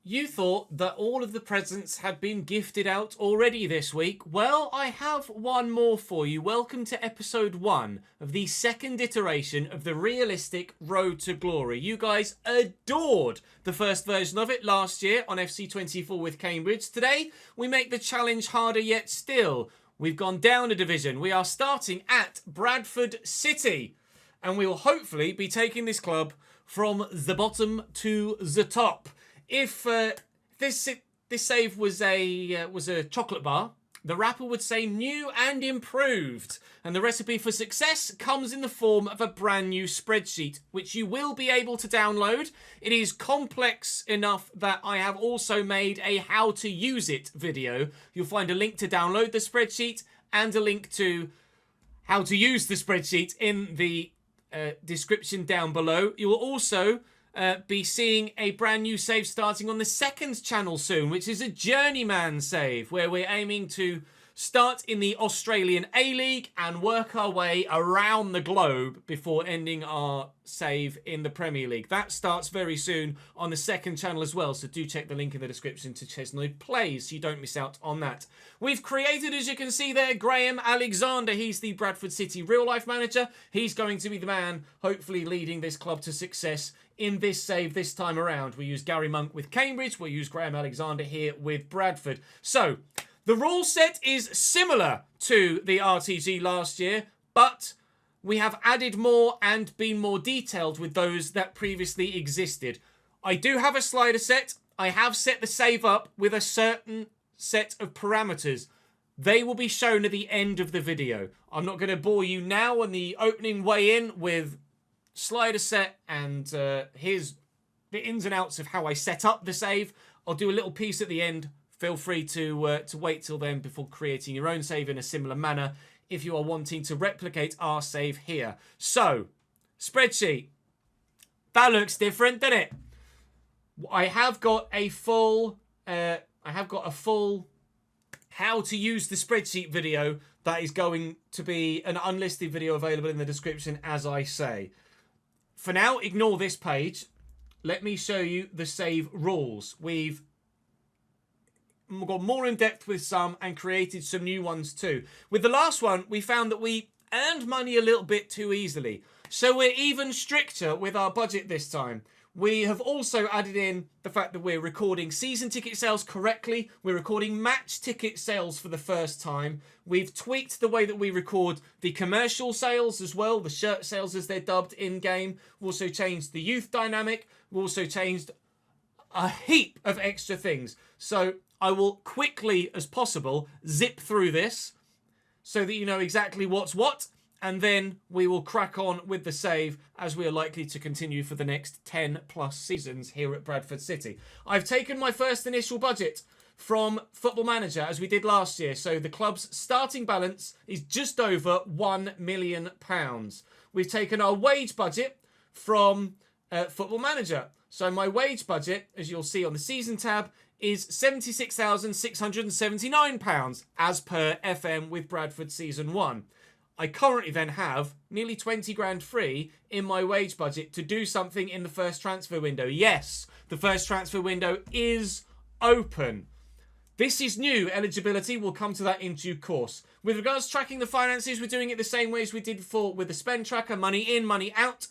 You thought that all of the presents had been gifted out already this week. Well, I have one more for you. Welcome to episode 1 of the second iteration of the realistic Road to Glory. You guys adored the first version of it last year on FC24 with Cambridge. Today, we make the challenge harder yet still. We've gone down a division. We are starting at Bradford City. And we will hopefully be taking this club from the bottom to the top. If this save was a chocolate bar, the wrapper would say new and improved. And the recipe for success comes in the form of a brand new spreadsheet, which you will be able to download. It is complex enough that I have also made a how to use it video. You'll find a link to download the spreadsheet and a link to how to use the spreadsheet in the description down below. You will also be seeing a brand new save starting on the second channel soon, which is a journeyman save where we're aiming to start in the Australian A-League and work our way around the globe before ending our save in the Premier League. That starts very soon on the second channel as well, so do check the link in the description to Chesnoid Plays so you don't miss out on that. We've created, as you can see there, Graham Alexander. He's the Bradford City real-life manager. He's going to be the man, hopefully leading this club to success in this save this time around. We use Gary Monk with Cambridge. We'll use Graham Alexander here with Bradford. So, the rule set is similar to the RTG last year, but we have added more and been more detailed with those that previously existed. I do have a slider set. I have set the save up with a certain set of parameters. They will be shown at the end of the video. I'm not going to bore you now on the opening way in with slider set and here's the ins and outs of how I set up the save. I'll do a little piece at the end. Feel free to wait till then before creating your own save in a similar manner if you are wanting to replicate our save here. So, spreadsheet. That looks different, doesn't it? I have got a full how to use the spreadsheet video that is going to be an unlisted video available in the description as I say. For now, ignore this page. Let me show you the save rules. We've got more in depth with some and created some new ones too. With the last one, we found that we earned money a little bit too easily. So we're even stricter with our budget this time. We have also added in the fact that we're recording season ticket sales correctly. We're recording match ticket sales for the first time. We've tweaked the way that we record the commercial sales as well, the shirt sales as they're dubbed in-game. We've also changed the youth dynamic. We've also changed a heap of extra things. So I will quickly as possible zip through this so that you know exactly what's what, and then we will crack on with the save as we are likely to continue for the next 10 plus seasons here at Bradford City. I've taken my first initial budget from Football Manager as we did last year, so the club's starting balance is just over £1 million. We've taken our wage budget from Football Manager. So my wage budget, as you'll see on the season tab, is £76,679 as per FM with Bradford Season 1. I currently then have nearly 20 grand free in my wage budget to do something in the first transfer window. Yes, the first transfer window is open. This is new eligibility. We'll come to that in due course. With regards to tracking the finances, we're doing it the same way as we did before with the spend tracker, money in, money out.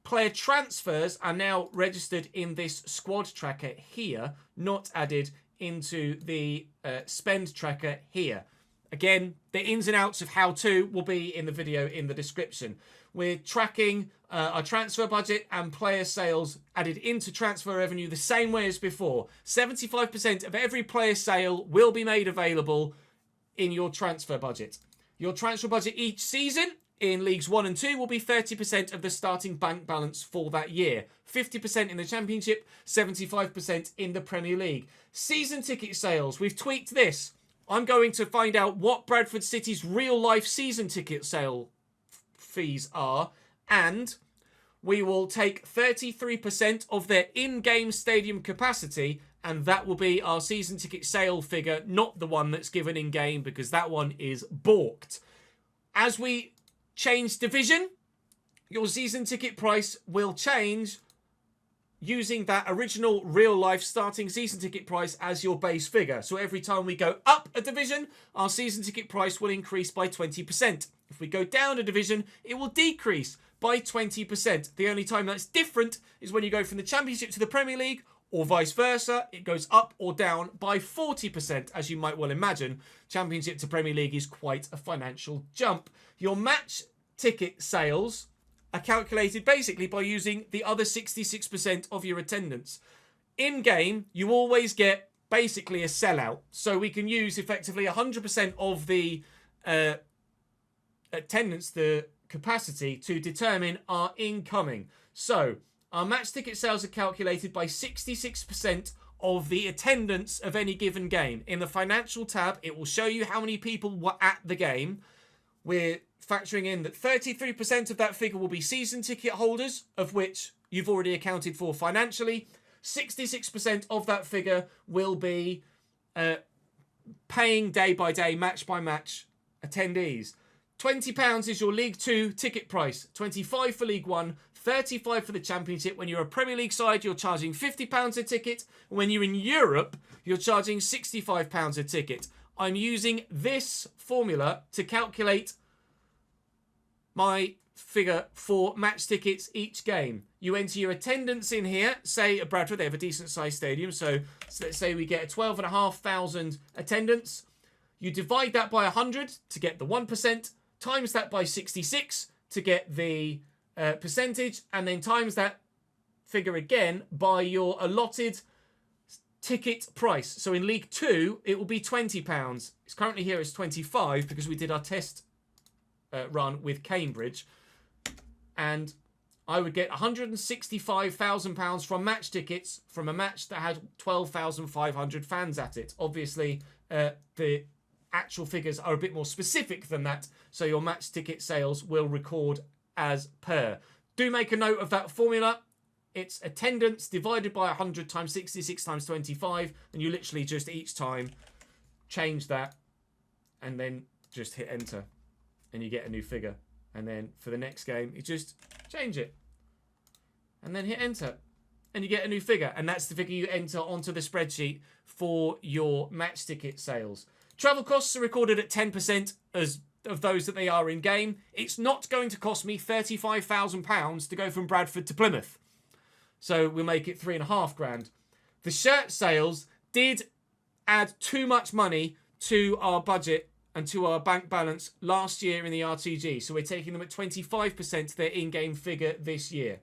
Player transfers are now registered in this squad tracker here, not added into the spend tracker here. Again, the ins and outs of how to will be in the video in the description. We're tracking our transfer budget and player sales added into transfer revenue the same way as before. 75% of every player sale will be made available in your transfer budget. Your transfer budget each season in Leagues 1 and 2 will be 30% of the starting bank balance for that year. 50% in the Championship, 75% in the Premier League. Season ticket sales, we've tweaked this. I'm going to find out what Bradford City's real-life season ticket sale fees are, and we will take 33% of their in-game stadium capacity, and that will be our season ticket sale figure, not the one that's given in-game, because that one is balked. As we change division, your season ticket price will change using that original real-life starting season ticket price as your base figure. So every time we go up a division, our season ticket price will increase by 20%. If we go down a division, it will decrease by 20%. The only time that's different is when you go from the Championship to the Premier League, or vice versa. It goes up or down by 40%, as you might well imagine. Championship to Premier League is quite a financial jump. Your match ticket sales are calculated basically by using the other 66% of your attendance. In-game, you always get basically a sellout. So we can use effectively 100% of the attendance, the capacity, to determine our incoming. So our match ticket sales are calculated by 66% of the attendance of any given game. In the financial tab, it will show you how many people were at the game. We're factoring in that 33% of that figure will be season ticket holders, of which you've already accounted for financially. 66% of that figure will be paying day by day, match by match attendees. £20 is your League 2 ticket price, 25 for League 1, 35 for the Championship. When you're a Premier League side, you're charging £50 a ticket. When you're in Europe, you're charging £65 a ticket. I'm using this formula to calculate my figure for match tickets each game. You enter your attendance in here. Say at Bradford, they have a decent sized stadium. So let's say we get a 12,500 attendance. You divide that by 100 to get the 1%, times that by 66 to get the percentage, and then times that figure again by your allotted ticket price. So in League 2, it will be £20. It's currently here as 25 because we did our test run with Cambridge. And I would get £165,000 from match tickets from a match that had 12,500 fans at it. Obviously, the actual figures are a bit more specific than that, so your match ticket sales will record as per. Do make a note of that formula. It's attendance divided by 100 times 66 times 25, and you literally just each time change that and then just hit enter and you get a new figure. And then for the next game, you just change it and then hit enter and you get a new figure. And that's the figure you enter onto the spreadsheet for your match ticket sales. Travel costs are recorded at 10% of those that they are in game. It's not going to cost me £35,000 to go from Bradford to Plymouth. So we'll make it £3,500. The shirt sales did add too much money to our budget and to our bank balance last year in the RTG. So we're taking them at 25% their in-game figure this year.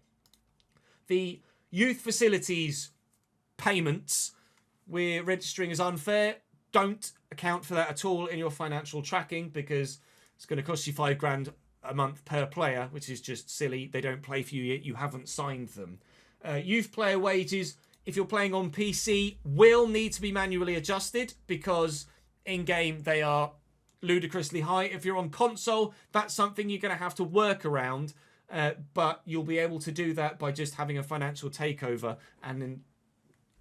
The youth facilities payments we're registering as unfair. Don't account for that at all in your financial tracking because it's going to cost you £5,000 a month per player, which is just silly. They don't play for you yet. You haven't signed them. Youth player wages, if you're playing on PC, will need to be manually adjusted because in-game they are ludicrously high. If you're on console, that's something you're going to have to work around, but you'll be able to do that by just having a financial takeover, and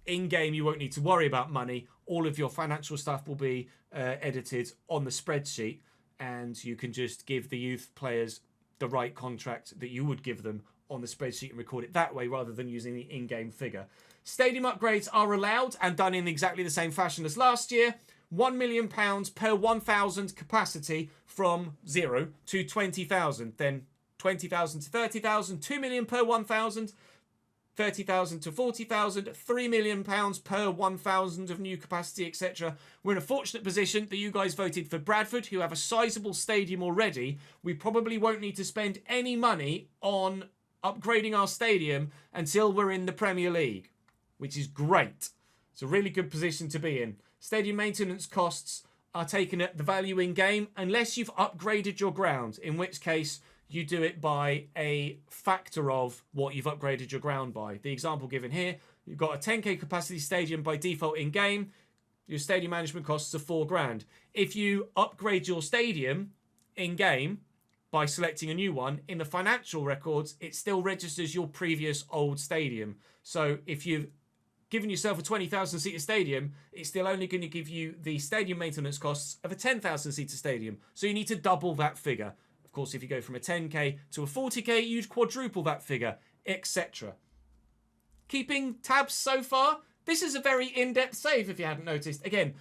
in-game you won't need to worry about money. All of your financial stuff will be edited on the spreadsheet, and you can just give the youth players the right contract that you would give them on the spreadsheet and record it that way rather than using the in-game figure. Stadium upgrades are allowed and done in exactly the same fashion as last year. £1 million per 1,000 capacity from 0 to 20,000. Then 20,000 to 30,000, 2 million per 1,000, 30,000 to 40,000, £3 million per 1,000 of new capacity, etc. We're in a fortunate position that you guys voted for Bradford, who have a sizable stadium already. We probably won't need to spend any money on upgrading our stadium until we're in the Premier League, which is great. It's a really good position to be in. Stadium maintenance costs are taken at the value in game unless you've upgraded your ground, in which case you do it by a factor of what you've upgraded your ground by. The example given here, you've got a 10k capacity stadium by default in game. Your stadium management costs are £4,000. If you upgrade your stadium in game by selecting a new one, in the financial records, it still registers your previous old stadium. So if you've given yourself a 20,000 seater stadium, it's still only going to give you the stadium maintenance costs of a 10,000 seater stadium. So you need to double that figure. Of course, if you go from a 10k to a 40k, you'd quadruple that figure, etc. keeping tabs so far? This is a very in-depth save if you hadn't noticed. Again,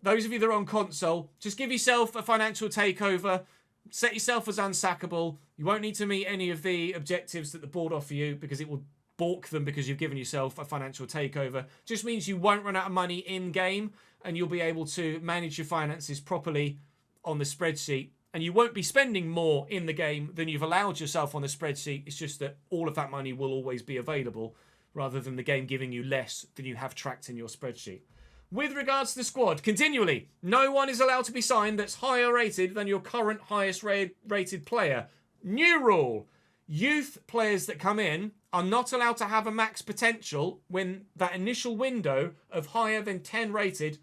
those of you that are on console, just give yourself a financial takeover. Set yourself as unsackable. You won't need to meet any of the objectives that the board offer you because it will balk them because you've given yourself a financial takeover. Just means you won't run out of money in-game and you'll be able to manage your finances properly on the spreadsheet. And you won't be spending more in the game than you've allowed yourself on the spreadsheet. It's just that all of that money will always be available rather than the game giving you less than you have tracked in your spreadsheet. With regards to the squad, continually, no one is allowed to be signed that's higher rated than your current highest rated player. New rule. Youth players that come in are not allowed to have a max potential when that initial window of higher than 10 rated,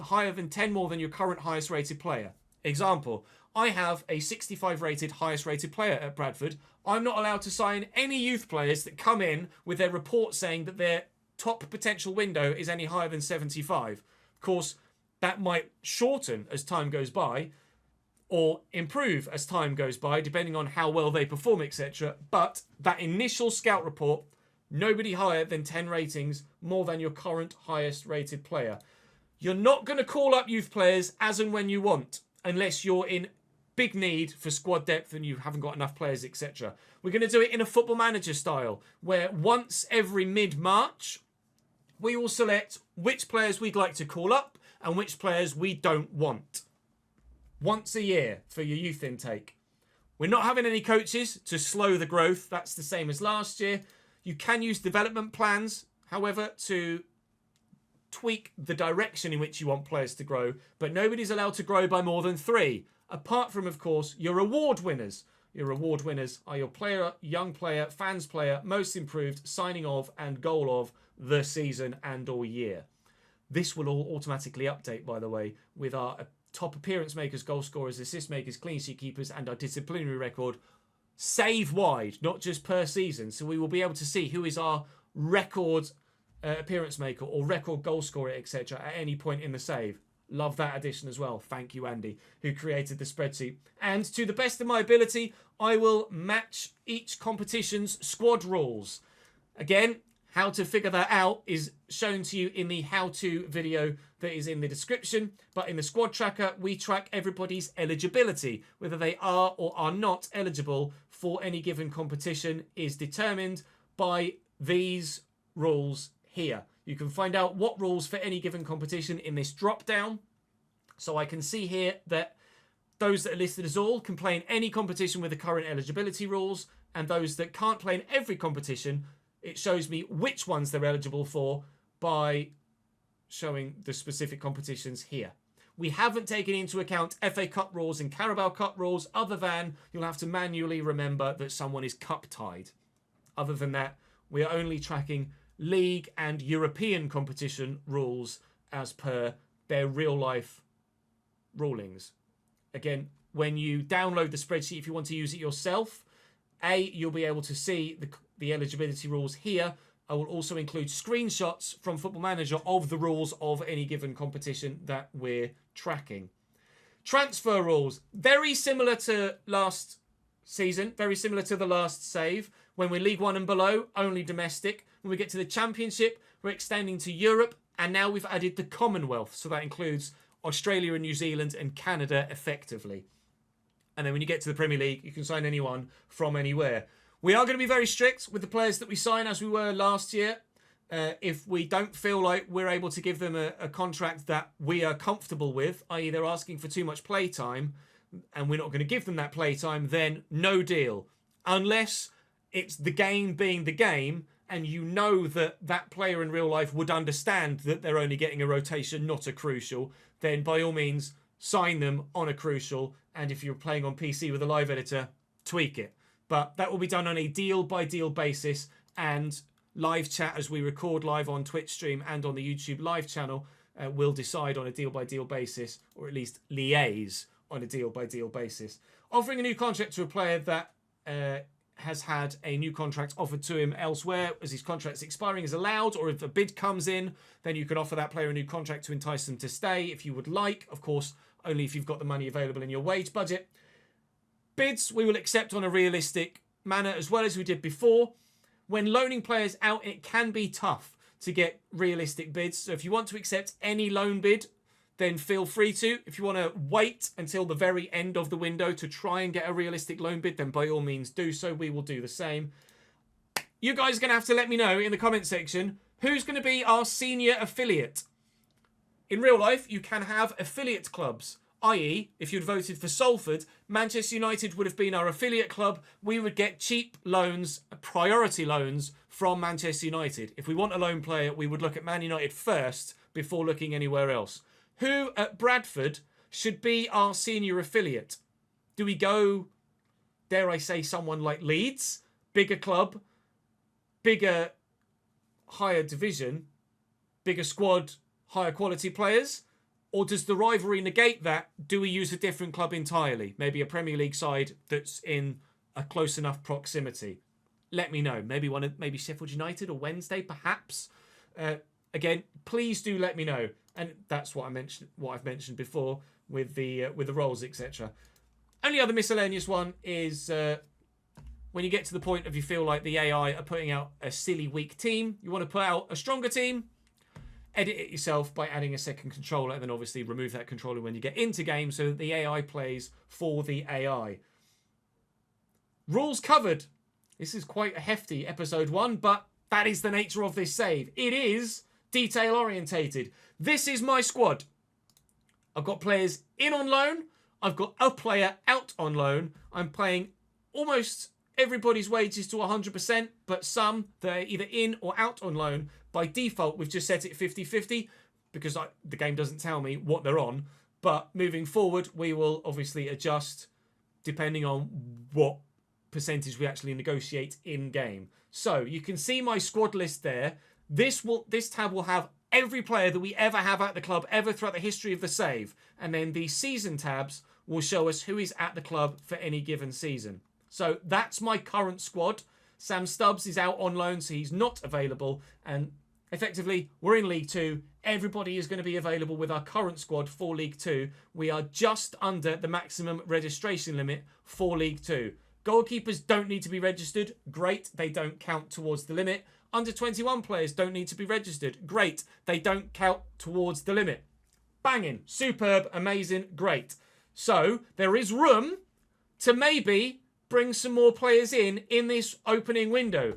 higher than 10 more than your current highest rated player. Example, I have a 65 rated highest rated player at Bradford. I'm not allowed to sign any youth players that come in with their report saying that their top potential window is any higher than 75. Of course, that might shorten as time goes by or improve as time goes by, depending on how well they perform, etc. But that initial scout report, nobody higher than 10 ratings, more than your current highest rated player. You're not going to call up youth players as and when you want, unless you're in big need for squad depth and you haven't got enough players, etc. We're going to do it in a Football Manager style, where once every mid-March, we will select which players we'd like to call up and which players we don't want. Once a year for your youth intake. We're not having any coaches to slow the growth. That's the same as last year. You can use development plans, however, to tweak the direction in which you want players to grow, but nobody's allowed to grow by more than 3. Apart from, of course, your award winners. Your award winners are your player, young player, fans player, most improved, signing of, and goal of the season and or year. This will all automatically update, by the way, with our top appearance makers, goal scorers, assist makers, clean sheet keepers, and our disciplinary record save-wide, not just per season. So we will be able to see who is our record appearance maker or record goal scorer, etc. at any point in the save. Love that addition as well. Thank you, Andy, who created the spreadsheet. And to the best of my ability, I will match each competition's squad rules. Again, how to figure that out is shown to you in the how-to video that is in the description. But in the squad tracker, we track everybody's eligibility. Whether they are or are not eligible for any given competition is determined by these rules here. You can find out what rules for any given competition in this drop-down. So I can see here that those that are listed as all can play in any competition with the current eligibility rules, and those that can't play in every competition, it shows me which ones they're eligible for by showing the specific competitions here. We haven't taken into account FA Cup rules and Carabao Cup rules, other than you'll have to manually remember that someone is cup tied. Other than that, we are only tracking league and European competition rules as per their real life rulings. Again, when you download the spreadsheet, if you want to use it yourself, you'll be able to see the eligibility rules here. I will also include screenshots from Football Manager of the rules of any given competition that we're tracking. Transfer rules, very similar to last season, very similar to the last save. When we're League One and below, only domestic. When we get to the Championship, we're extending to Europe, and now we've added the Commonwealth, so that includes Australia and New Zealand and Canada effectively. And then when you get to the Premier League, you can sign anyone from anywhere. We are going to be very strict with the players that we sign, as we were last year. If we don't feel like we're able to give them a contract that we are comfortable with, i.e. they're asking for too much play time, and we're not going to give them that play time, then no deal. Unless it's the game being the game, and you know that that player in real life would understand that they're only getting a rotation, not a crucial, then by all means, sign them on a crucial. And if you're playing on PC with a live editor, tweak it. But that will be done on a deal-by-deal basis, and live chat as we record live on Twitch stream and on the YouTube live channel will decide on a deal-by-deal basis, or at least liaise on a deal-by-deal basis. Offering a new contract to a player that has had a new contract offered to him elsewhere as his contract's expiring is allowed, or if a bid comes in, then you can offer that player a new contract to entice them to stay if you would like. Of course, only if you've got the money available in your wage budget. Bids we will accept on a realistic manner, as well as we did before. when loaning players out, it can be tough to get realistic bids. So if you want to accept any loan bid, then feel free to. If you want to wait until the very end of the window to try and get a realistic loan bid, then by all means do so. We will do the same. You guys are going to have to let me know in the comment section who's going to be our senior affiliate. In real life, you can have affiliate clubs, i.e., if you'd voted for Salford, Manchester United would have been our affiliate club. We would get cheap loans, priority loans from Manchester United. If we want a loan player, we would look at Man United first before looking anywhere else. Who at Bradford should be our senior affiliate? Do we go, dare I say, someone like Leeds? Bigger club, bigger, higher division, bigger squad, higher quality players? Or does the rivalry negate that? Do we use a different club entirely? Maybe a Premier League side that's in a close enough proximity. Let me know. Maybe Sheffield United or Wednesday, perhaps. Again, please do let me know. And that's what I've mentioned before with the roles, etc. Only other miscellaneous one is when you get to the point of you feel like the AI are putting out a silly weak team, you want to put out a stronger team, edit it yourself by adding a second controller, and then obviously remove that controller when you get into game so that the AI plays for the AI. Rules covered. This is quite a hefty episode 1, but that is the nature of this save. It is detail orientated. This is my squad. I've got players in on loan. I've got a player out on loan. I'm paying almost everybody's wages to 100%, but some that are either in or out on loan. By default, we've just set it 50-50 because the game doesn't tell me what they're on. But moving forward, we will obviously adjust depending on what percentage we actually negotiate in game. So you can see my squad list there. This tab will have every player that we ever have at the club ever throughout the history of the save. And then the season tabs will show us who is at the club for any given season. So that's my current squad. Sam Stubbs is out on loan, so he's not available. And effectively, we're in League 2. Everybody is going to be available with our current squad for League 2. We are just under the maximum registration limit for League 2. Goalkeepers don't need to be registered. Great, they don't count towards the limit. Under 21 players don't need to be registered. Great, they don't count towards the limit. Banging, superb, amazing, great. So there is room to maybe bring some more players in this opening window.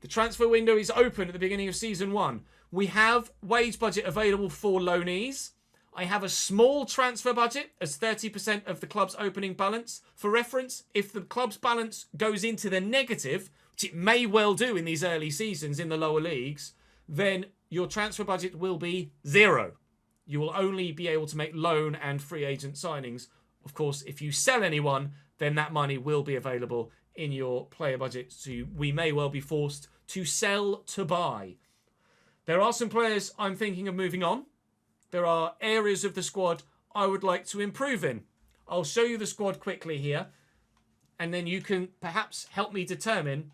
The transfer window is open at the beginning of Season 1. We have wage budget available for loanees. I have a small transfer budget as 30% of the club's opening balance. For reference, if the club's balance goes into the negative, which it may well do in these early seasons in the lower leagues, then your transfer budget will be 0. You will only be able to make loan and free agent signings. Of course, if you sell anyone, then that money will be available in your player budget. So we may well be forced to sell to buy. There are some players I'm thinking of moving on. There are areas of the squad I would like to improve in. I'll show you the squad quickly here, and then you can perhaps help me determine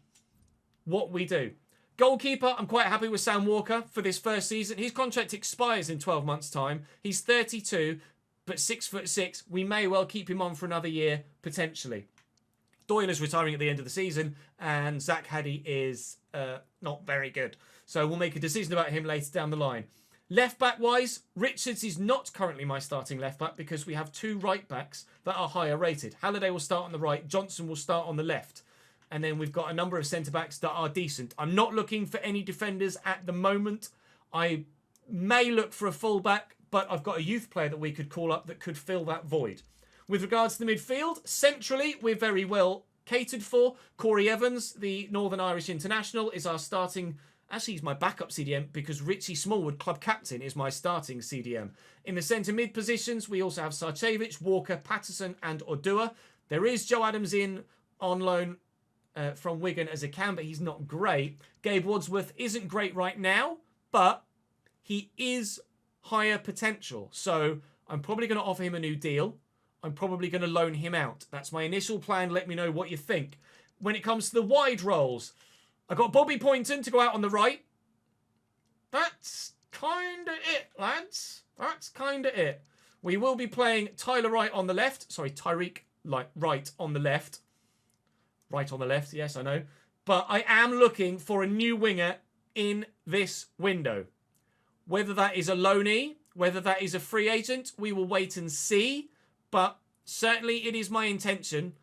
what we do. Goalkeeper, I'm quite happy with Sam Walker for this first season. His contract expires in 12 months' time. He's 32, but 6'6". We may well keep him on for another year, potentially. Doyle is retiring at the end of the season, and Zach Haddy is not very good. So we'll make a decision about him later down the line. Left back wise, Richards is not currently my starting left back because we have 2 right backs that are higher rated. Halliday will start on the right, Johnson will start on the left. And then we've got a number of centre backs that are decent. I'm not looking for any defenders at the moment. I may look for a full back, but I've got a youth player that we could call up that could fill that void. With regards to the midfield, centrally, we're very well catered for. Corey Evans, the Northern Irish international, is our starting. Actually, he's my backup CDM because Richie Smallwood, club captain, is my starting CDM. In the centre mid positions, we also have Sarcevic, Walker, Patterson and Odua. There is Joe Adams in on loan from Wigan as a cam, but he's not great. Gabe Wadsworth isn't great right now, but he is higher potential. So I'm probably going to offer him a new deal. I'm probably going to loan him out. That's my initial plan. Let me know what you think. When it comes to the wide roles, I got Bobby Poynton to go out on the right. That's kind of it, lads. That's kind of it. We will be playing Tyler Wright on the left. Sorry, Tyreek Wright on the left. Right on the left, yes, I know. But I am looking for a new winger in this window. Whether that is a loanee, whether that is a free agent, we will wait and see. But certainly it is my intention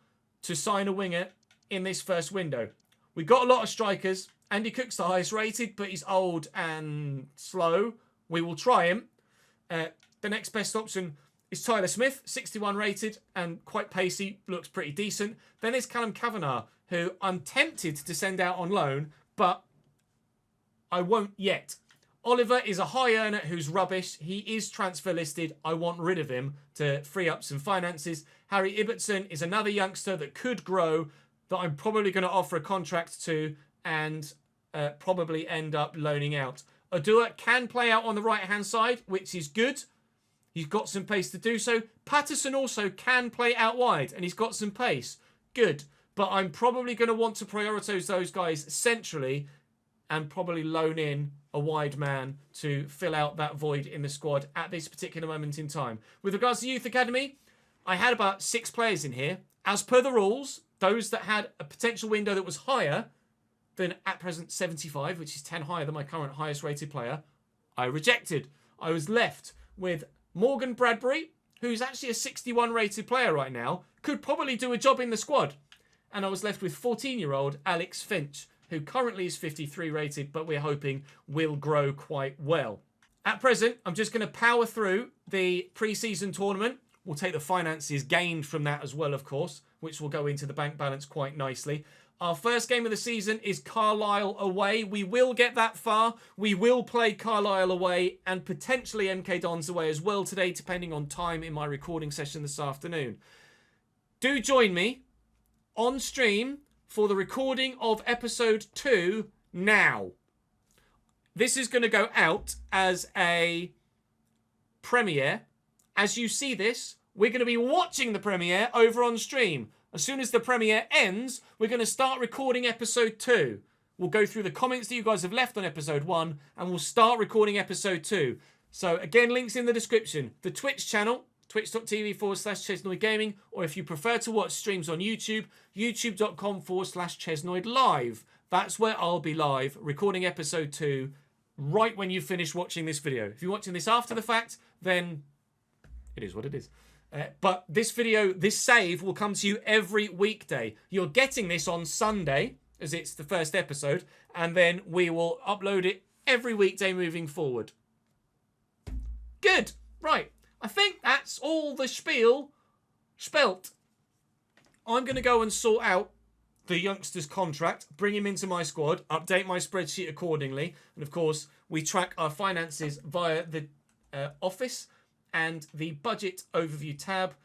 to sign a winger in this first window. We've got a lot of strikers. Andy Cook's the highest rated, but he's old and slow. We will try him. The next best option is Tyler Smith, 61 rated and quite pacey, looks pretty decent. Then there's Callum Kavanagh, who I'm tempted to send out on loan, but I won't yet. Oliver is a high earner who's rubbish. He is transfer listed. I want rid of him to free up some finances. Harry Ibbotson is another youngster that could grow, that I'm probably going to offer a contract to and probably end up loaning out. Odua can play out on the right-hand side, which is good. He's got some pace to do so. Patterson also can play out wide, and he's got some pace. Good. But I'm probably going to want to prioritise those guys centrally and probably loan in a wide man to fill out that void in the squad at this particular moment in time. With regards to Youth Academy, I had about 6 players in here. As per the rules, those that had a potential window that was higher than at present 75, which is 10 higher than my current highest rated player, I rejected. I was left with Morgan Bradbury, who's actually a 61 rated player right now, could probably do a job in the squad. And I was left with 14-year-old Alex Finch, who currently is 53 rated, but we're hoping will grow quite well. At present, I'm just going to power through the pre-season tournament. We'll take the finances gained from that as well, of course, which will go into the bank balance quite nicely. Our first game of the season is Carlisle away. We will get that far. We will play Carlisle away and potentially MK Dons away as well today, depending on time in my recording session this afternoon. Do join me on stream for the recording of episode 2 now. This is going to go out as a premiere. As you see this, we're going to be watching the premiere over on stream. As soon as the premiere ends, we're going to start recording episode 2. We'll go through the comments that you guys have left on episode 1 and we'll start recording episode 2. So again, links in the description. The Twitch channel, twitch.tv/ChesnoidGaming, or if you prefer to watch streams on YouTube, youtube.com/ChesnoidLive. That's where I'll be live recording episode 2 right when you finish watching this video. If you're watching this after the fact, then it is what it is. But this video, this save will come to you every weekday. You're getting this on Sunday, as it's the first episode, and then we will upload it every weekday moving forward. Good. Right. I think that's all the spiel spelt. I'm going to go and sort out the youngster's contract, bring him into my squad, update my spreadsheet accordingly, and of course, we track our finances via the office and the budget overview tab.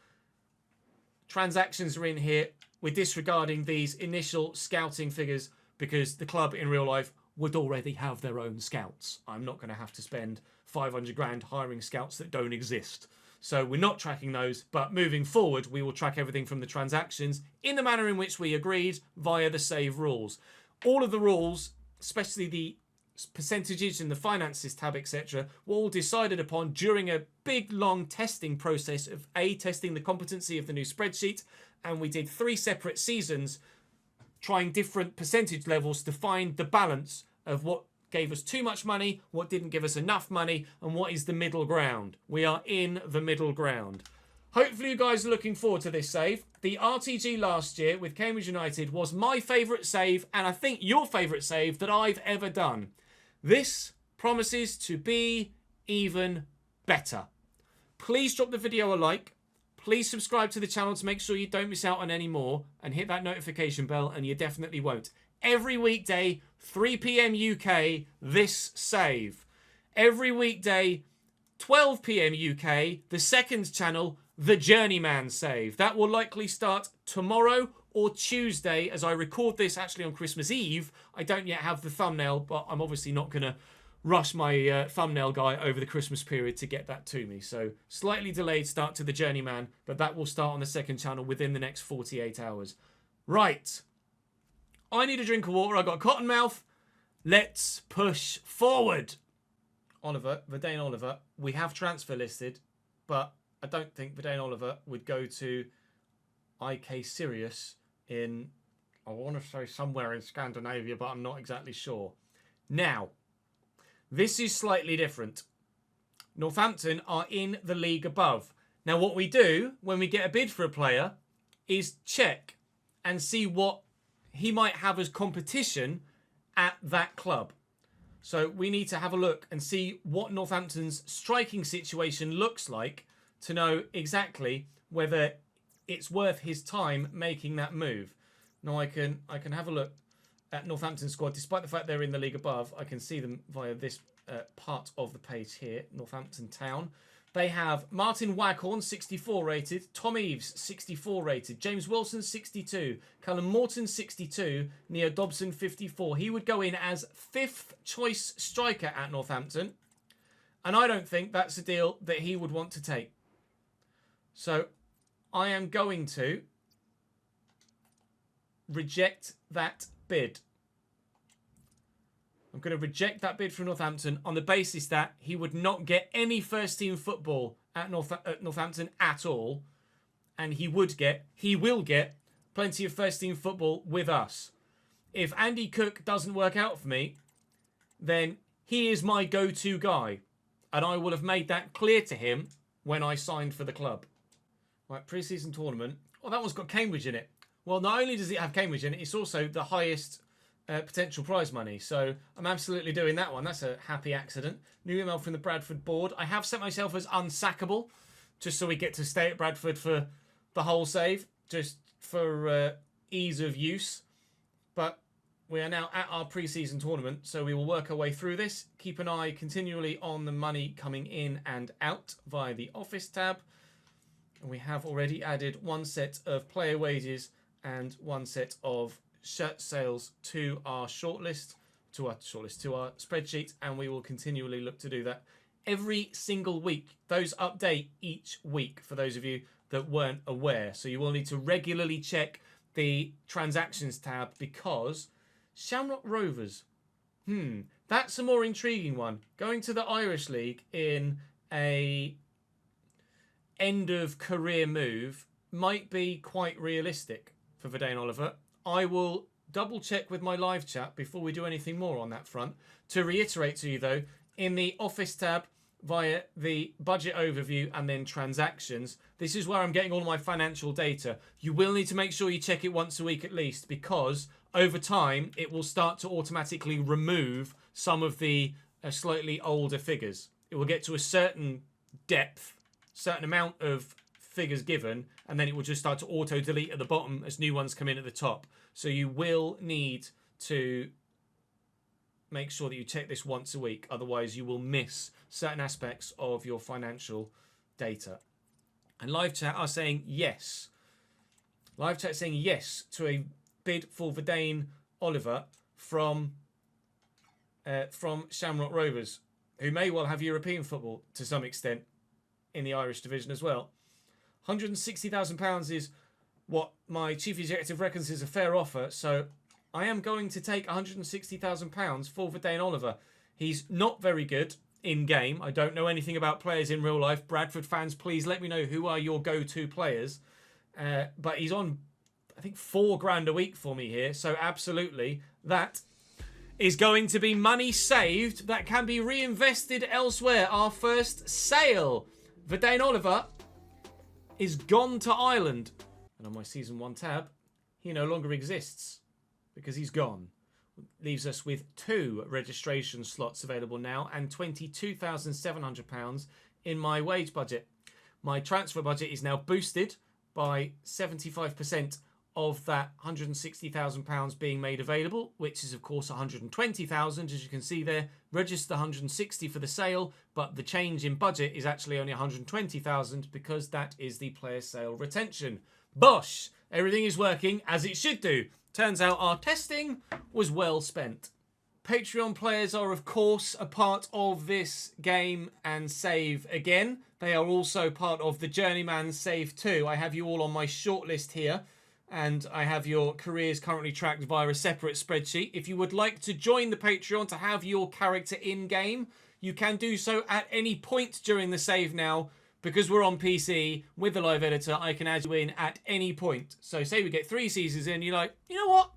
Transactions are in here. We're disregarding these initial scouting figures because the club in real life would already have their own scouts. I'm not going to have to spend 500 grand hiring scouts that don't exist. So we're not tracking those, but moving forward, we will track everything from the transactions in the manner in which we agreed via the save rules. All of the rules, especially the percentages in the finances tab, etc., were all decided upon during a big long testing process of testing the competency of the new spreadsheet, and we did 3 separate seasons trying different percentage levels to find the balance of what gave us too much money, what didn't give us enough money, and what is the middle ground. We are in the middle ground. Hopefully you guys are looking forward to this save. The RTG last year with Cambridge United was my favourite save, and I think your favourite save that I've ever done. This promises to be even better. Please drop the video a like. Please subscribe to the channel to make sure you don't miss out on any more, and hit that notification bell, and you definitely won't. Every weekday, 3 PM UK, this save. Every weekday, 12 PM UK, the second channel, the Journeyman save. That will likely start tomorrow or Tuesday as I record this actually on Christmas Eve. I don't yet have the thumbnail, but I'm obviously not going to rush my thumbnail guy over the Christmas period to get that to me. So slightly delayed start to the Journeyman, but that will start on the second channel within the next 48 hours. Right. I need a drink of water. I got a cotton mouth. Let's push forward. Oliver, Verdane Oliver, we have transfer listed, but I don't think Verdane Oliver would go to IK Sirius in I want to say somewhere in Scandinavia, but I'm not exactly sure. Now, this is slightly different. Northampton are in the league above. Now, what we do when we get a bid for a player is check and see what he might have as competition at that club. So we need to have a look and see what Northampton's striking situation looks like to know exactly whether it's worth his time making that move. Now I can have a look at Northampton's squad. Despite the fact they're in the league above, I can see them via this part of the page here, Northampton Town. They have Martin Waghorn, 64 rated, Tom Eaves, 64 rated, James Wilson, 62, Callum Morton, 62, Neo Dobson, 54. He would go in as 5th choice striker at Northampton, and I don't think that's a deal that he would want to take. So I am going to reject that bid. I'm going to reject that bid from Northampton on the basis that he would not get any first-team football at Northampton at all. And he will get plenty of first-team football with us. If Andy Cook doesn't work out for me, then he is my go-to guy. And I will have made that clear to him when I signed for the club. Right, pre-season tournament. Oh, that one's got Cambridge in it. Well, not only does it have Cambridge in it, it's also the highest potential prize money. So I'm absolutely doing that one. That's a happy accident. New email from the Bradford board. I have set myself as unsackable just so we get to stay at Bradford for the whole save, just for ease of use. But we are now at our pre-season tournament, so we will work our way through this. Keep an eye continually on the money coming in and out via the office tab. And we have already added one set of player wages and one set of shirt sales to our spreadsheet, and we will continually look to do that every single week. Those update each week for those of you that weren't aware. So you will need to regularly check the transactions tab because Shamrock Rovers, that's a more intriguing one. Going to the Irish League in a end of career move might be quite realistic for Verdane Oliver. I will double check with my live chat before we do anything more on that front. To reiterate to you though, in the office tab via the budget overview and then transactions, this is where I'm getting all my financial data. You will need to make sure you check it once a week at least, because over time it will start to automatically remove some of the slightly older figures. It will get to a certain depth, certain amount of figures given, and then it will just start to auto delete at the bottom as new ones come in at the top. So you will need to make sure that you check this once a week, otherwise you will miss certain aspects of your financial data. And live chat are saying yes. Live chat saying yes to a bid for Verdane Oliver from Shamrock Rovers, who may well have European football to some extent in the Irish division as well. £160,000 is what my chief executive reckons is a fair offer, so I am going to take £160,000 for Verdane Oliver. He's not very good in game. I don't know anything about players in real life. Bradford fans, please let me know who are your go-to players. But he's on, I think, £4,000 a week for me here, so absolutely that is going to be money saved that can be reinvested elsewhere. Our first sale. Verdane Oliver is gone to Ireland. And on my Season 1 tab, he no longer exists because he's gone. Leaves us with 2 registration slots available now and £22,700 in my wage budget. My transfer budget is now boosted by 75% of that £160,000 being made available, which is of course £120,000, as you can see there. Register £160,000 for the sale, but the change in budget is actually only £120,000 because that is the player sale retention. Bosh! Everything is working as it should do. Turns out our testing was well spent. Patreon players are of course a part of this game and save again. They are also part of the Journeyman save too. I have you all on my shortlist here, and I have your careers currently tracked via a separate spreadsheet. If you would like to join the Patreon to have your character in-game, you can do so at any point during the save now. Because we're on PC with the live editor, I can add you in at any point. So say we get 3 seasons in, you're like, you know what?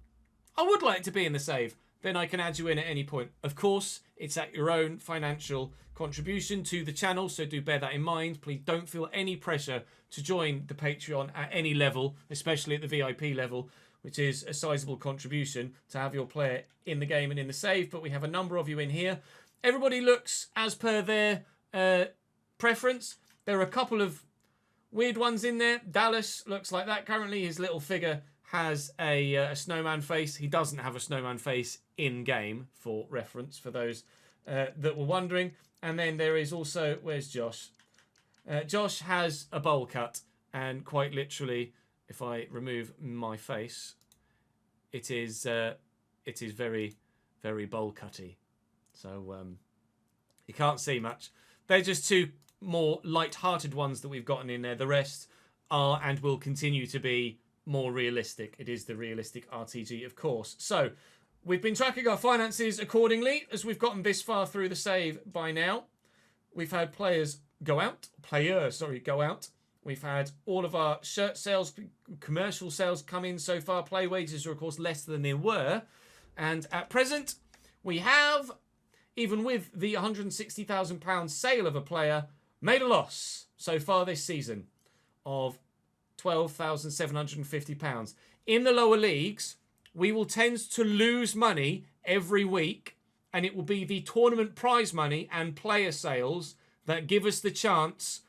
I would like to be in the save, then I can add you in at any point. Of course, it's at your own financial contribution to the channel, so do bear that in mind. Please don't feel any pressure to join the Patreon at any level, especially at the VIP level, which is a sizable contribution to have your player in the game and in the save. But we have a number of you in here. Everybody looks as per their preference. There are a couple of weird ones in there. Dallas looks like that currently. His little figure has a snowman face. He doesn't have a snowman face in game, for reference, for those that were wondering. And then there is also, where's Josh? Josh has a bowl cut, and quite literally, if I remove my face, it is very, very bowl cutty. So you can't see much. They're just two more light-hearted ones that we've gotten in there. The rest are and will continue to be more realistic. It is the realistic RTG, of course. So we've been tracking our finances accordingly as we've gotten this far through the save by now. We've had players go out. We've had all of our shirt sales, commercial sales come in so far. Play wages are, of course, less than they were. And at present, we have, even with the £160,000 sale of a player, made a loss so far this season of £12,750. In the lower leagues, we will tend to lose money every week, and it will be the tournament prize money and player sales that give us the chance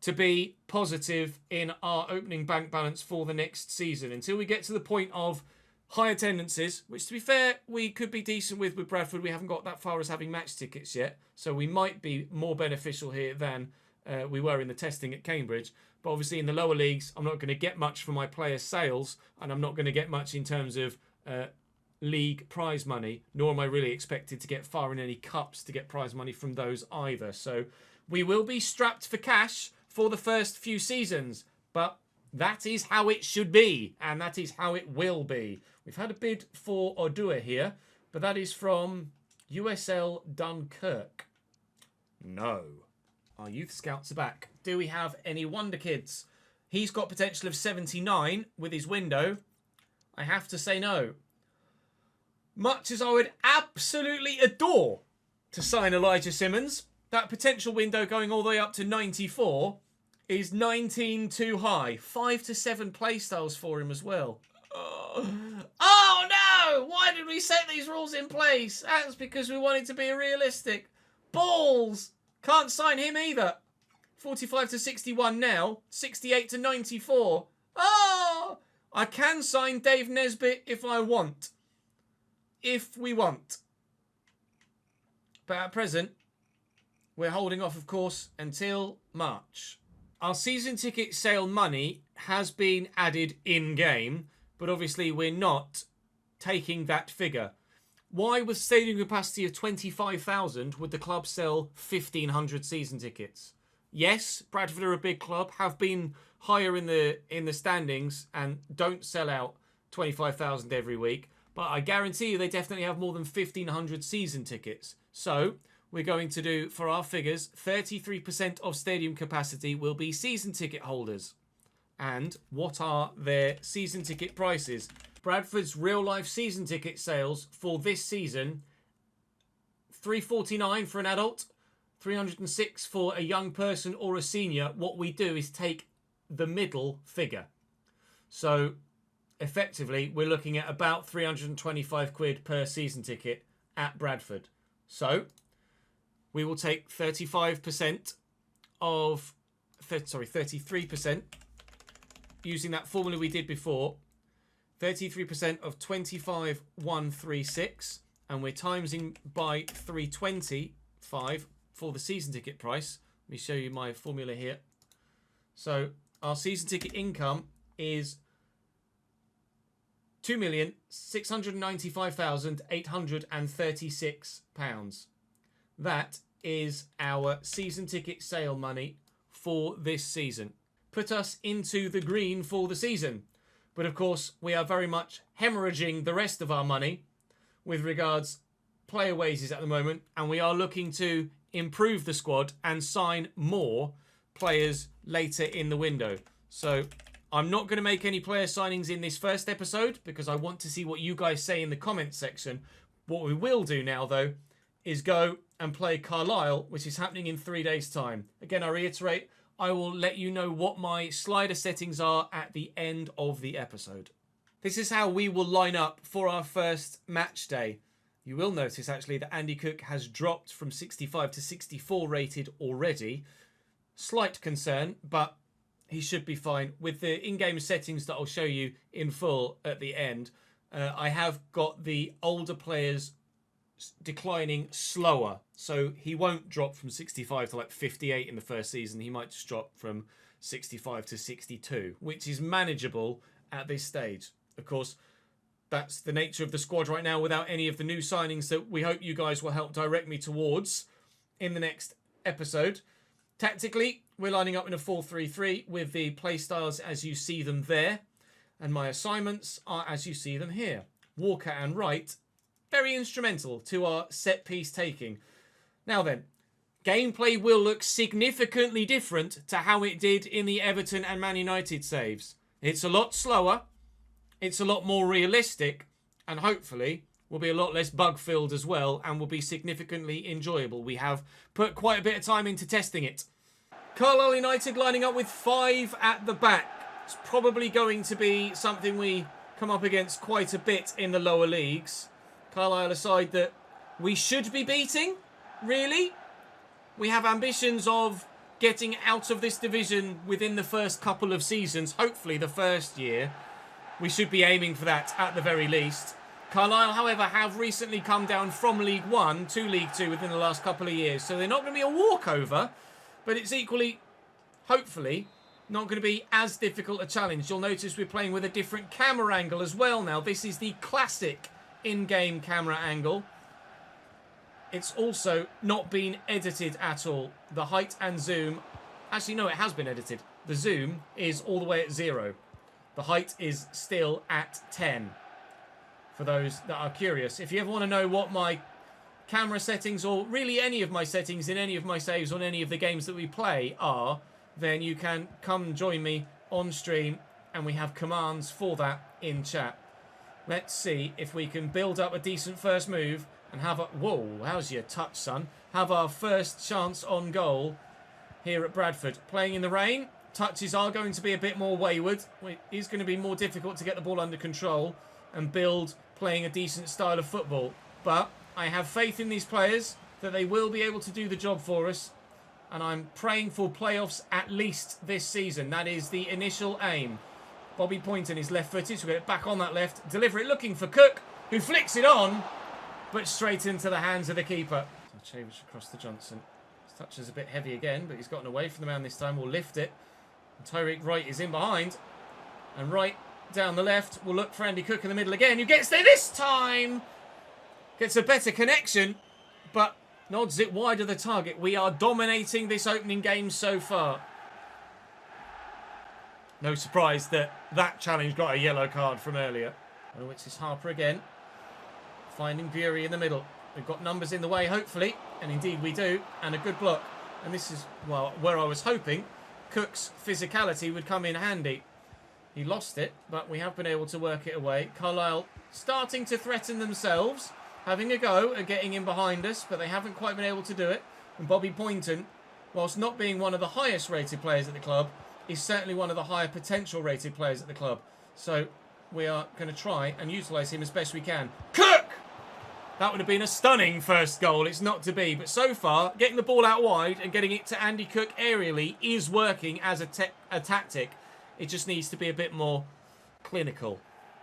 to be positive in our opening bank balance for the next season, until we get to the point of high attendances, which, to be fair, we could be decent with Bradford. We haven't got that far as having match tickets yet, so we might be more beneficial here than we were in the testing at Cambridge. But obviously in the lower leagues, I'm not going to get much from my player sales, and I'm not going to get much in terms of league prize money, nor am I really expected to get far in any cups to get prize money from those either. So we will be strapped for cash for the first few seasons, but that is how it should be, and that is how it will be. We've had a bid for Odua here, but that is from USL Dunkirk. No. Our youth scouts are back. Do we have any wonder kids? He's got potential of 79 with his window. I have to say no. Much as I would absolutely adore to sign Elijah Simmons, that potential window going all the way up to 94 is 19 too high. 5 to 7 playstyles for him as well. Oh no! Why did we set these rules in place? That's because we wanted to be realistic. Balls! Can't sign him either. 45 to 61 now. 68 to 94. Oh! I can sign Dave Nesbitt if I want. If we want. But at present, we're holding off, of course, until March. Our season ticket sale money has been added in-game, but obviously we're not taking that figure. Why, with stadium capacity of 25,000, would the club sell 1,500 season tickets? Yes, Bradford are a big club, have been higher in the standings and don't sell out 25,000 every week, but I guarantee you they definitely have more than 1,500 season tickets. So we're going to do, for our figures, 33% of stadium capacity will be season ticket holders. And what are their season ticket prices? Bradford's real-life season ticket sales for this season, $349 for an adult, $306 for a young person or a senior. What we do is take the middle figure. So effectively, we're looking at about 325 quid per season ticket at Bradford. So we will take 35% of, 33%, using that formula we did before, 33% of 25,136, and we're timesing by 325 for the season ticket price. Let me show you my formula here. So our season ticket income is £2,695,836. That is our season ticket sale money for this season. Put us into the green for the season. But of course, we are very much hemorrhaging the rest of our money with regards player wages at the moment, and we are looking to improve the squad and sign more players later in the window. So I'm not going to make any player signings in this first episode because I want to see what you guys say in the comments section. What we will do now, though, is go and play Carlisle, which is happening in 3 days' time. Again, I reiterate, I will let you know what my slider settings are at the end of the episode. This is how we will line up for our first match day. You will notice, actually, that Andy Cook has dropped from 65 to 64 rated already. Slight concern, but he should be fine. With the in-game settings that I'll show you in full at the end, I have got the older players declining slower. So he won't drop from 65 to like 58 in the first season. He might just drop from 65 to 62, which is manageable at this stage. Of course, that's the nature of the squad right now without any of the new signings that we hope you guys will help direct me towards in the next episode. Tactically, we're lining up in a 4-3-3 with the playstyles as you see them there. And my assignments are as you see them here. Walker and Wright, very instrumental to our set piece taking. Now then, gameplay will look significantly different to how it did in the Everton and Man United saves. It's a lot slower, it's a lot more realistic, and hopefully will be a lot less bug-filled as well and will be significantly enjoyable. We have put quite a bit of time into testing it. Carlisle United lining up with 5 at the back. It's probably going to be something we come up against quite a bit in the lower leagues. Carlisle a side that we should be beating, really. We have ambitions of getting out of this division within the first couple of seasons, hopefully the first year. We should be aiming for that at the very least. Carlisle, however, have recently come down from League 1 to League 2 within the last couple of years. So they're not going to be a walkover, but it's equally, hopefully, not going to be as difficult a challenge. You'll notice we're playing with a different camera angle as well now. This is the classic in-game camera angle. It's also not been edited at all. The height and zoom, actually no, it has been edited. The zoom is all the way at 0. The height is still at 10. For those that are curious. If you ever want to know what my camera settings or really any of my settings in any of my saves on any of the games that we play are, then you can come join me on stream and we have commands for that in chat. Let's see if we can build up a decent first move and have a... Whoa, how's your touch, son? Have our first chance on goal here at Bradford. Playing in the rain. Touches are going to be a bit more wayward. It is going to be more difficult to get the ball under control and build playing a decent style of football. But I have faith in these players that they will be able to do the job for us. And I'm praying for playoffs at least this season. That is the initial aim. Bobby Poynton is left-footed. So we'll get it back on that left. Deliver it looking for Cook, who flicks it on, but straight into the hands of the keeper. Chevich across to Johnson. His touch is a bit heavy again, but he's gotten away from the man this time. We'll lift it. And Tyreek Wright is in behind. And Wright down the left. We'll look for Andy Cook in the middle again, who gets there this time. Gets a better connection, but nods it wide of the target. We are dominating this opening game so far. No surprise that that challenge got a yellow card from earlier. Oh, it's Harper again. Finding Bury in the middle. We've got numbers in the way, hopefully. And indeed we do. And a good block. And this is, well, where I was hoping Cook's physicality would come in handy. He lost it, but we have been able to work it away. Carlisle starting to threaten themselves. Having a go at getting in behind us, but they haven't quite been able to do it. And Bobby Poynton, whilst not being one of the highest rated players at the club, is certainly one of the higher potential rated players at the club. So we are going to try and utilise him as best we can. Cook! That would have been a stunning first goal. It's not to be. But so far, getting the ball out wide and getting it to Andy Cook aerially is working as a tactic. It just needs to be a bit more clinical.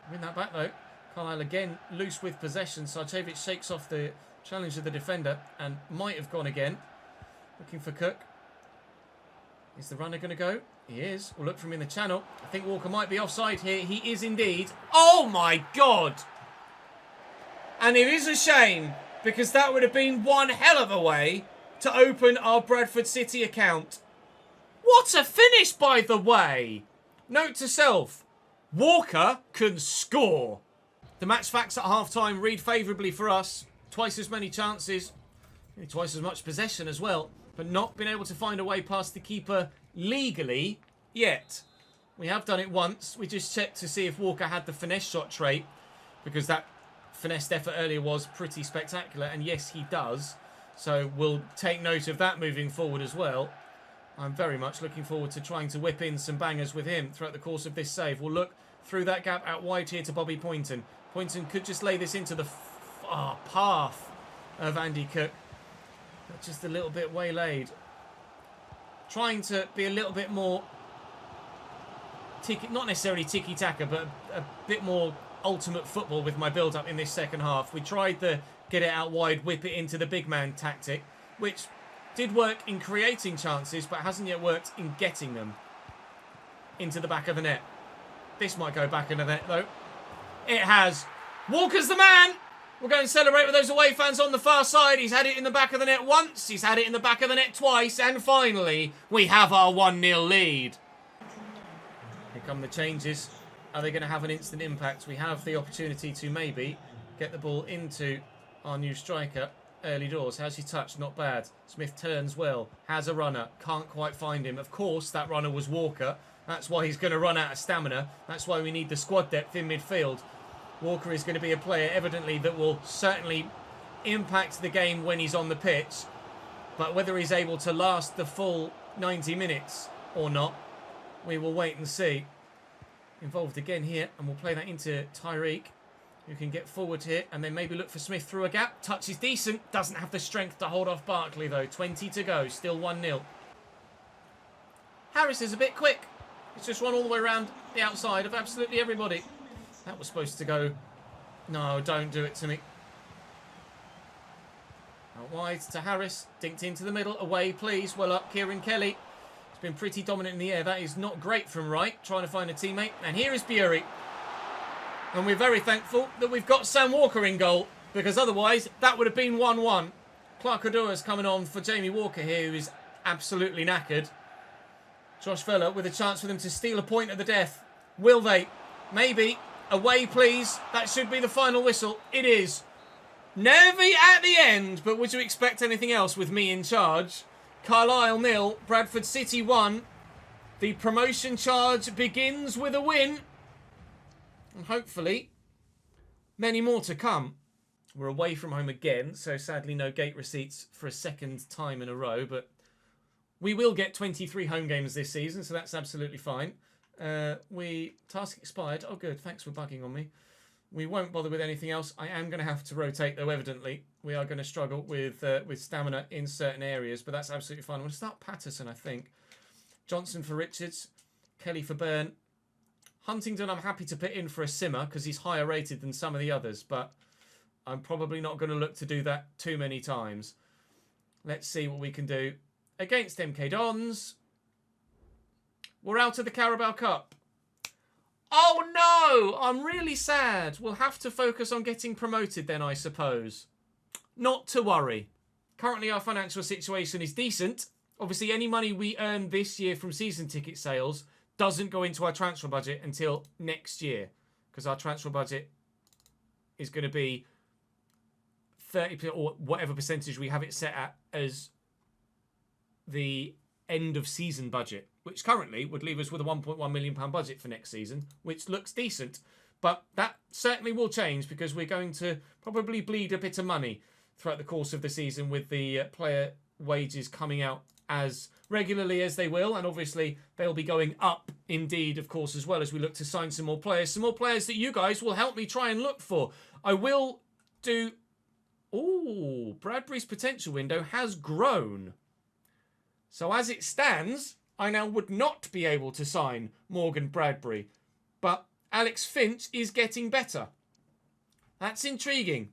Win that back though. Carlisle again loose with possession. Sarcevic shakes off the challenge of the defender and might have gone again. Looking for Cook. Is the runner going to go? He is. We'll look from in the channel. I think Walker might be offside here. He is indeed. Oh my God! And it is a shame because that would have been one hell of a way to open our Bradford City account. What a finish, by the way! Note to self, Walker can score. The match facts at half-time read favourably for us. Twice as many chances, twice as much possession as well, but not been able to find a way past the keeper legally yet. We have done it once. We just checked to see if Walker had the finesse shot trait, because that finesse effort earlier was pretty spectacular, and yes, he does. So we'll take note of that moving forward as well. I'm very much looking forward to trying to whip in some bangers with him throughout the course of this save. We'll look through that gap out wide here to Bobby Poynton. Poynton could just lay this into the path of Andy Cook. But just a little bit waylaid. Trying to be a little bit more not necessarily tiki-taka, but a bit more ultimate football with my build-up in this second half. We tried the get it out wide, whip it into the big man tactic, which did work in creating chances, but hasn't yet worked in getting them into the back of the net. This might go back in the net, though. It has. Walker's the man! We'll go and celebrate with those away fans on the far side. He's had it in the back of the net once, he's had it in the back of the net twice, and finally, we have our 1-0 lead. Here come the changes. Are they going to have an instant impact? We have the opportunity to maybe get the ball into our new striker early doors. How's he touched? Not bad. Smith turns well. Has a runner. Can't quite find him. Of course, that runner was Walker. That's why he's going to run out of stamina. That's why we need the squad depth in midfield. Walker is going to be a player, evidently, that will certainly impact the game when he's on the pitch. But whether he's able to last the full 90 minutes or not, we will wait and see. Involved again here, and we'll play that into Tyreek, who can get forward here, and then maybe look for Smith through a gap. Touch is decent. Doesn't have the strength to hold off Barkley, though. 20 to go. Still 1-0. Harris is a bit quick. He's just run all the way around the outside of absolutely everybody. That was supposed to go. No, don't do it to me. Out wide to Harris. Dinked into the middle. Away, please. Well up, Kieran Kelly. He's been pretty dominant in the air. That is not great from right. Trying to find a teammate. And here is Bury. And we're very thankful that we've got Sam Walker in goal, because otherwise that would have been 1-1. Clark Odoa's coming on for Jamie Walker here, who is absolutely knackered. Josh Vella with a chance for them to steal a point at the death. Will they? Maybe. Away, please. That should be the final whistle. It is. Nervy at the end, but would you expect anything else with me in charge? Carlisle 0, Bradford City 1. The promotion charge begins with a win. And hopefully, many more to come. We're away from home again, so sadly no gate receipts for a second time in a row, but we will get 23 home games this season, so that's absolutely fine. Task expired. Oh, good. Thanks for bugging on me. We won't bother with anything else. I am going to have to rotate, though, evidently. We are going to struggle with stamina in certain areas, but that's absolutely fine. I'm going to start Patterson, I think. Johnson for Richards. Kelly for Byrne. Huntington, I'm happy to put in for a simmer because he's higher rated than some of the others, but I'm probably not going to look to do that too many times. Let's see what we can do against MK Dons. We're out of the Carabao Cup. Oh no! I'm really sad. We'll have to focus on getting promoted then, I suppose. Not to worry. Currently our financial situation is decent. Obviously any money we earn this year from season ticket sales doesn't go into our transfer budget until next year, because our transfer budget is going to be 30% or whatever percentage we have it set at as the end of season budget, which currently would leave us with a £1.1 million budget for next season, which looks decent. But that certainly will change because we're going to probably bleed a bit of money throughout the course of the season with the player wages coming out as regularly as they will, and obviously they'll be going up indeed, of course, as well as we look to sign some more players that you guys will help me try and look for. I will do... Ooh, Bradbury's potential window has grown. So as it stands, I now would not be able to sign Morgan Bradbury, but Alex Finch is getting better. That's intriguing.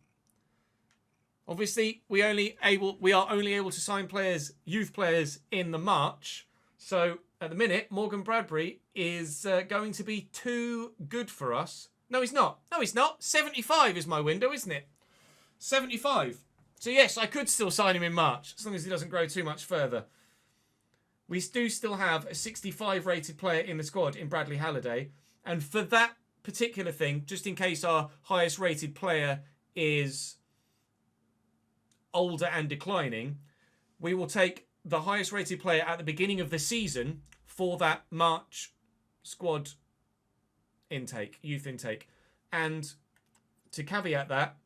Obviously, we are only able to sign players, youth players, in the March. So at the minute, Morgan Bradbury is going to be too good for us. No, he's not. No, he's not. 75 is my window, isn't it? 75. So yes, I could still sign him in March, as long as he doesn't grow too much further. We do still have a 65 rated player in the squad in Bradley Halliday. And for that particular thing, just in case our highest rated player is older and declining, we will take the highest rated player at the beginning of the season for that March squad intake, youth intake. And to caveat that,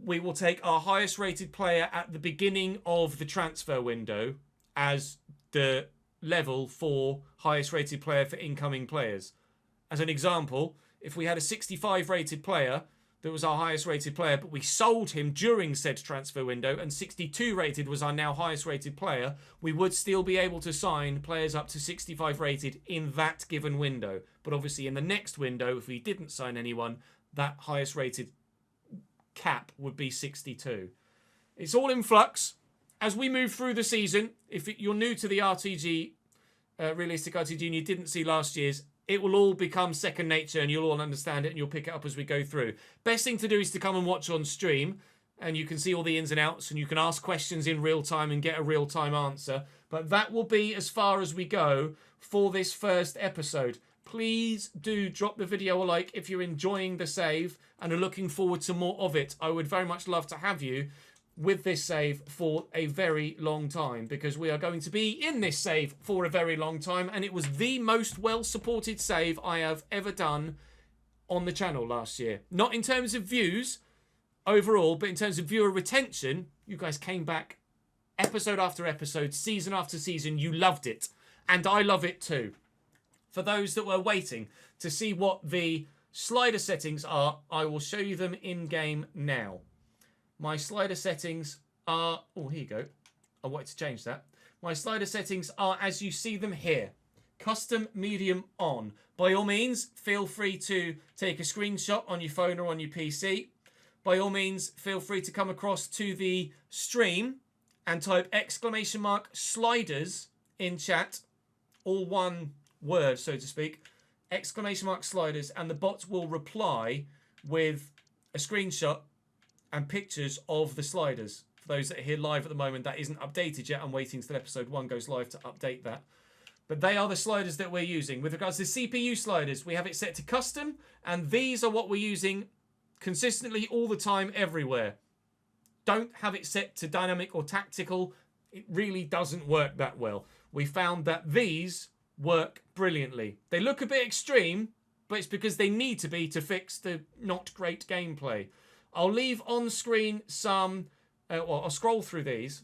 we will take our highest rated player at the beginning of the transfer window as the level for highest rated player for incoming players. As an example, if we had a 65 rated player that was our highest rated player, but we sold him during said transfer window, and 62 rated was our now highest rated player, we would still be able to sign players up to 65 rated in that given window. But obviously in the next window, if we didn't sign anyone, that highest rated cap would be 62. It's all in flux. As we move through the season, if you're new to the RTG, Realistic RTG, and you didn't see last year's, it will all become second nature and you'll all understand it and you'll pick it up as we go through. Best thing to do is to come and watch on stream and you can see all the ins and outs and you can ask questions in real time and get a real time answer. But that will be as far as we go for this first episode. Please do drop the video a like if you're enjoying the save and are looking forward to more of it. I would very much love to have you with this save for a very long time, because we are going to be in this save for a very long time, and it was the most well supported save I have ever done on the channel last year. Not in terms of views overall, but in terms of viewer retention. You guys came back episode after episode, season after season. You loved it, and I love it too. For those that were waiting to see what the slider settings are, I will show you them in game now. My slider settings are... Oh, here you go. I wanted to change that. My slider settings are as you see them here. Custom medium on. By all means, feel free to take a screenshot on your phone or on your PC. By all means, feel free to come across to the stream and type !sliders in chat. All one word, so to speak. !sliders, and the bot will reply with a screenshot and pictures of the sliders. For those that are here live at the moment, that isn't updated yet. I'm waiting until episode 1 goes live to update that. But they are the sliders that we're using. With regards to CPU sliders, we have it set to custom, and these are what we're using consistently all the time, everywhere. Don't have it set to dynamic or tactical. It really doesn't work that well. We found that these work brilliantly. They look a bit extreme, but it's because they need to be to fix the not great gameplay. I'll leave on screen some, I'll scroll through these,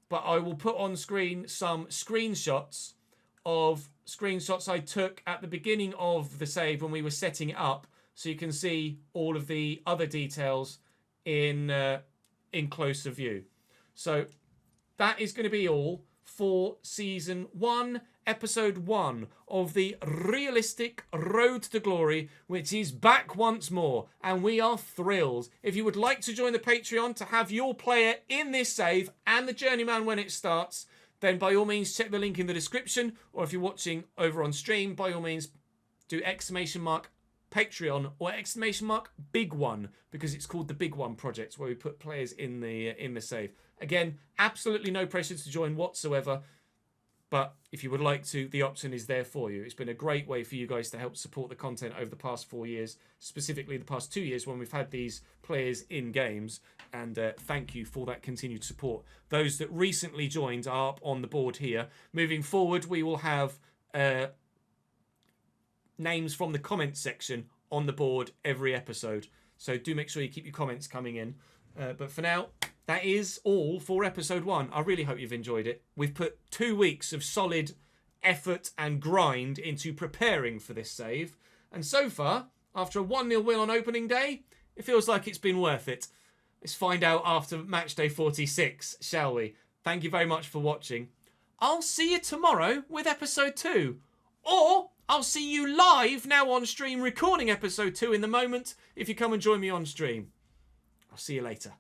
but I will put on screen some screenshots I took at the beginning of the save when we were setting it up, so you can see all of the other details in closer view. So that is going to be all for Season 1, Episode 1 of the Realistic Road to Glory, which is back once more, and we are thrilled. If you would like to join the Patreon to have your player in this save and the Journeyman when it starts, then by all means check the link in the description, or if you're watching over on stream, by all means do !Patreon or !Big One, because it's called the Big One Project, where we put players in the save. Again, absolutely no pressure to join whatsoever. But if you would like to, the option is there for you. It's been a great way for you guys to help support the content over the past 4 years, specifically the past 2 years when we've had these players in games. And thank you for that continued support. Those that recently joined are up on the board here. Moving forward, we will have names from the comments section on the board every episode. So do make sure you keep your comments coming in. But for now, that is all for episode 1. I really hope you've enjoyed it. We've put 2 weeks of solid effort and grind into preparing for this save. And so far, after a 1-0 win on opening day, it feels like it's been worth it. Let's find out after match day 46, shall we? Thank you very much for watching. I'll see you tomorrow with episode 2. Or I'll see you live now on stream recording episode 2 in the moment if you come and join me on stream. I'll see you later.